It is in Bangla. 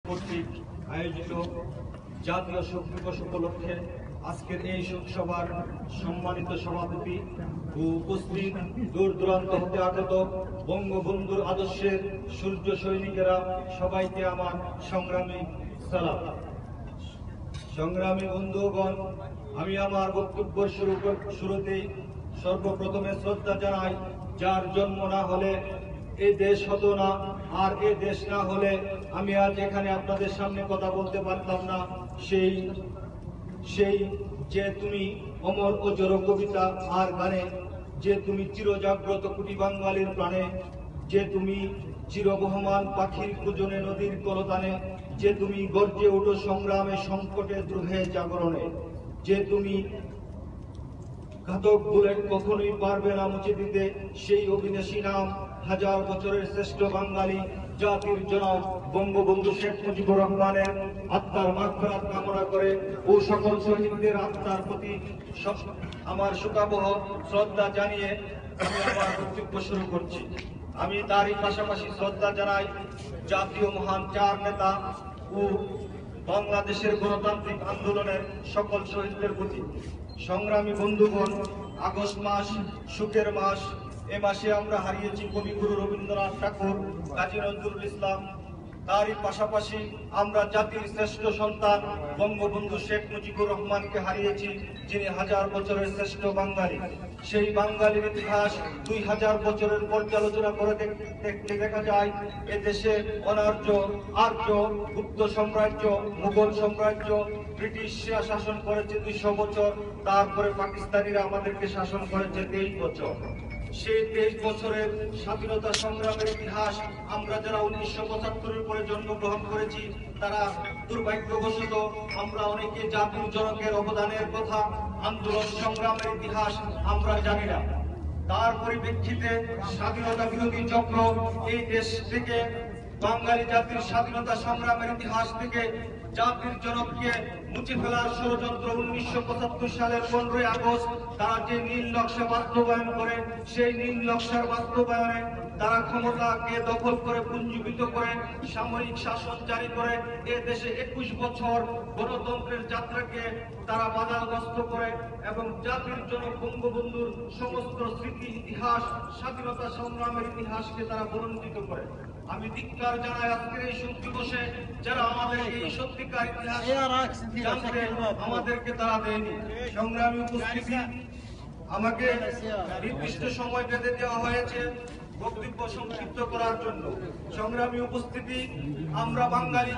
কর্তৃক আয়োজিত জাতীয় শোক দিবস উপলক্ষে আজকের এই শোক সভার সম্মানিত সভাপতি ও উপস্থিত দূর দূরান্ত হতে আগত বঙ্গবন্ধুর আদর্শের সূর্য সৈনিকেরা, সবাইকে আমার সংগ্রামী সালাম। সংগ্রামী বন্ধুগণ, আমি আমার বক্তব্য শুরুতেই সর্বপ্রথমে শ্রদ্ধা জানাই, যার জন্ম না হলে এই দেশ হতো না, আর এই দেশ না হলে আমি আজ এখানে আপনাদের সামনে কথা বলতে পারতাম না। সেই যে তুমি অমর ও জড় কবিতা আর গানে, যে তুমি চিরজাগ্রত কোটি বাঙালির প্রাণে, যে তুমি চিরবহমান পাখির কুজনে নদীর কলতানে, যে তুমি গর্জে উঠো সংগ্রামে সংকটে দ্রোহে জাগরণে, যে তুমি ঘাতক বুলেট কখনোই পারবে না মুছে দিতে, সেই অবিনাশী নাম হাজার বছরের শ্রেষ্ঠ বাঙালি জাতির জনক বঙ্গবন্ধু শেখ মুজিবুর রহমানের আত্মার মাগফিরাত কামনা করে ও সকল শহীদদের আত্মার প্রতি আমার শোকাবহ শ্রদ্ধা জানিয়ে আমি আমার বক্তব্য শুরু করছি। আমি তারই পাশাপাশি শ্রদ্ধা জানাই জাতীয় মহান চার নেতা ও বাংলাদেশের গণতান্ত্রিক আন্দোলনের সকল শহীদদের প্রতি। সংগ্রামী বন্ধুগণ, আগস্ট মাস সুখের মাস। এ মাসে আমরা হারিয়েছি কবিগুরু রবীন্দ্রনাথ ঠাকুর, কাজী নজরুল ইসলাম। তারই পাশাপাশি আমরা জাতির শ্রেষ্ঠ সন্তান বঙ্গবন্ধু শেখ মুজিবুর রহমানকে হারিয়েছি, যিনি হাজার বছরের শ্রেষ্ঠ বাঙালি। সেই বাঙালির ইতিহাস 2000 বছরের পর্যালোচনা করে দেখতে দেখা যায় এদেশে অনার্য, আর্য, গুপ্ত সাম্রাজ্য, মুঘল সাম্রাজ্য, ব্রিটিশরা শাসন করেছে 200 বছর। তারপরে পাকিস্তানিরা আমাদেরকে শাসন করেছে 23 বছর। সেই 23 বছরের স্বাধীনতা সংগ্রামের ইতিহাস আমরা যারা 1975-এর পরে জন্মগ্রহণ করেছি, তারা দুর্ভাগ্যবশত আমরা অনেকে জাতির জনকের অবদানের কথা, আন্দোলন সংগ্রামের ইতিহাস আমরা জানি না। তার পরিপ্রেক্ষিতে স্বাধীনতা বিরোধী চক্র এই দেশ থেকে, বাঙালি জাতির স্বাধীনতা সংগ্রামের ইতিহাস থেকে জাতির জনককে মুছে ফেলার ষড়যন্ত্র 1975 সালের 15ই আগস্ট তারা যে নীল নকশা বাস্তবায়ন করে, সেই নীল নকশার বাস্তবায়নে তারা ক্ষমতাকে দখল করে পুঞ্জীভূত করে সামরিক শাসন জারি করে এ দেশে 21 বছর গণতন্ত্রের যাত্রাকে তারা বাধাগ্রস্ত করে এবং জাতির জনক বঙ্গবন্ধুর সমস্ত স্মৃতি, ইতিহাস, স্বাধীনতা সংগ্রামের ইতিহাসকে তারা বঞ্চিত করে। আমি ধিক্কার জানাই আজকের এই শোক দিবসে যারা আমাদের এই সত্যিকার ইতিহাস জানতে আমাদেরকে তারা দেয়নি। সংগ্রামী উপস্থিতি, আমাকে নির্দিষ্ট সময় বেঁধে দেওয়া হয়েছে বক্তব্য সংক্ষিপ্ত করার জন্য। সংগ্রামী উপস্থিতি, আমরা বাঙালি